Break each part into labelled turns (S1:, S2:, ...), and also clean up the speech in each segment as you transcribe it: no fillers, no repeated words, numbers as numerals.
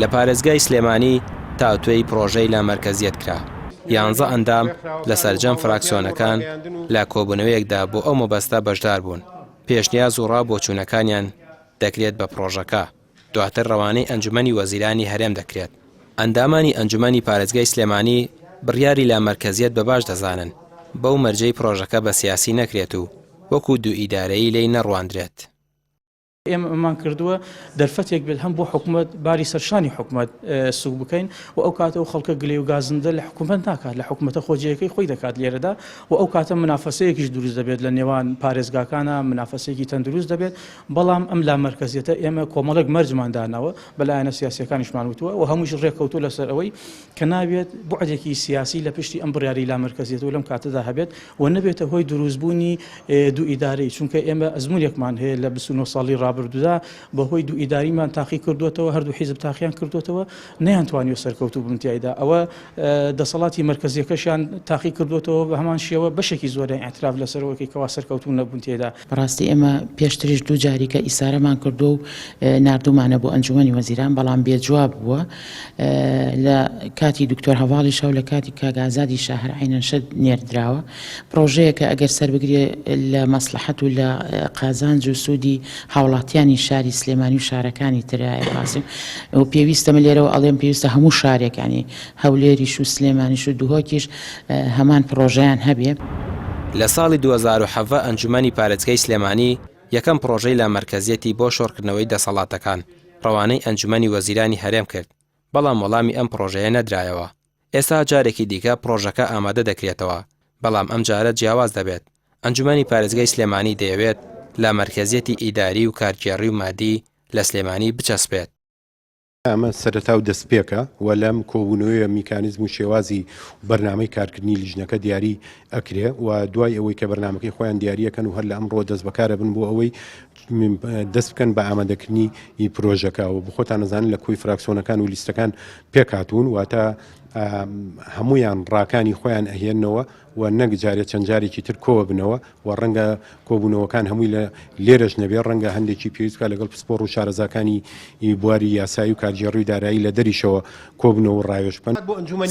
S1: لە پارێزگای سلێمانی تاوتوێی پرۆژەی لا مەرکەزیەت کرا. 11 ئەندام لە سەرجەم فراکسیۆنەکان لا کۆبوونەوەیەکدا بۆ ئەو مەبەستە بەشدار بوون. پێشنیاز و ڕابۆچوونەکانیان دەکرێت بە پرۆژەکە، دواتر ڕەوانەی ئەنجومەنی وەزیرانی هەرێم دەکرێت. ئەندامانی ئەنجومەنی پارێزگای سلێمانی بڕیاری لا مەرکەزیەت بەباش دەزانن بەو مەرجەی پرۆژەکە بە سیاسی نەکرێت و وەکو دوو ئیدارەیی لێی نەڕواندرێت.
S2: ئێمەمان کردووە دەرفەتێک بێت هەم بۆ حکوومەت باری سەرشانی حکوومەت سوک بکەین و ئەو کاتە و خەڵکە گلێ و گازندە لە حکوومەت ناکات، لە حکوومەتە خۆجیەکەی خۆی دەکات لێرەدا و ئەو کاتە منافەسەیەکیش دروست دەبێت لە نێوان پارێزگاکانە، منافەسەیەکی تەندروست دەبێت. بەڵام ئەم لا مەرکەزیەتە ئێمە کۆمەڵێک مەرجماندانەوە بەلایەنە سیاسیەکانیشمان وتووە و هەمووش ڕێککەوتو لەسەر ئەوەی کە نابێت بوعدێکی سیاسی لە پشتی ئەم بڕیاری لا مەرکەزیەت و لەم کاتەدا هەبێت و نەبێتە هۆی دروستبوونی دوو ئیدارەی، چونکە ئێمە ئەزمونێکمان هەیە لە 29 ساڵی ڕابردوودا بەهۆی دوو ئیداریمان تاقی کردوێتەوە، هەردوو حیزب تاقییان کردوێتەوە، نەیانتوانیوە سەرکەوتوو بنتیایدا. ئەوە دەسەڵاتی مەرکەزیەکەشیان تاقی کردوێتەوە بە هەمان شێوە بەشێکی زۆریان ئاعتراف لەسەرەوەی کەوا سەرکەوتوو نەبوونتیایدا.
S3: بەڕاستی ئێمە پێشتریش دوو جاریکە ئیسارەمان کردو و نردومانە بۆ ئەنجومەنی وەزیران، بەڵام بێجواب بووە. لە کاتی دکتۆر هەواڵی شەو لە کاتی کاگازادی شاهر عینەنشە نێردراوە پرۆژەیەکە ئەگەر سەر بگرێ لە مەسلحەت و لە قازانج و سوودی هاوڵاتیانی شاری سلێمانی و شارەکانی ترای قاسم و پێویستەمە لێرەوە ئەڵێم پێویستە هەموو شارێکانی هەولێریش و سلێمانیش و دوهۆکیش هەمان پرۆژەیان هەبێ.
S1: لە ساڵی 2007 ئەنجومەنی پارێزگای سلێمانی یەکەم پرۆژەی لا مەرکەزیەتی بۆ شۆڕکردنەوەی دەسەڵاتەکان ڕەوانەی ئەنجومەنی وەزیرانی هەرێم کرد، بەڵام وەڵامی ئەم پرۆژەیە نەدرایەوە. ئێستا جارێکی دیکە پرۆژەکە ئامادە دەکرێتەوە، بەڵام ئەم جارە جیاواز دەبێت. ئەنجومەنی پارێزگای سلێمانی دەیەوێت لا مەرکەزیەتی ئیداری و کارگێڕی و مادی لە سلێمانی بچەسپێت.
S4: ئەمە سەرەتا و دەستپێکە و لەم کۆبوونەوەی میکانیزم و شێوازی بەرنامەی کارکردنی لیژنەکە دیاری ئەکرێ و دوای ئەوەی کە بەرنامەکەی خۆیان دیاریەکەن و هەر لە ئەمڕۆ دەست بەکارە بن بۆ ئەوەی دەست بکەن بە ئامادەکردنی پرۆژەکە و بخۆتان نەزانن لە کۆی فراکسیۆنەکان و لیستەکان پێکهاتوون واتە هەمویان ڕاکانی خۆیان ئەهێننەوە و نەک جارێ چەند جارێکی تر کۆوە بنەوە و ڕەنگە کۆبوونەوەکان هەمووی لە لێرەش نەبێت، ڕەنگە هەندێکی پێویستکە لەگەڵ پسپۆڕ و شارەزاکانی بواری یاسایی و کارگێڕی دارایی لە دەریشەوە کۆبنەوە و ڕایۆش بن.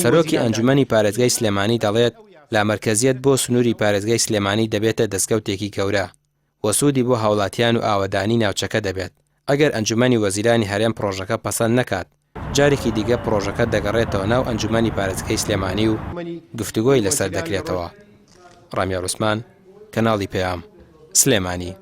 S1: سەرۆکی ئەنجومەنی پارێزگای سلێمانی دەڵێت لا مەرکەزیەت بۆ سنووری پارێزگای سلێمانی دەبێتە دەستکەوتێکی گەورە و سوودی بۆ هاوڵاتیان و ئاوەدانی ناوچەکە دەبێت. ئەگەر ئەنجومەنی وەزیرانی هەرێم پرۆژەکە پەسەند نەکات، جارێکی دیگە پرۆژەکە دەگەڕێتەوە ناو ئەنجومەنی پارێزگای سلێمانی و گفتوگۆی لەسەر دەکرێتەوە. ڕامیار عوسمان، کەناڵی پێام، سلێمانی.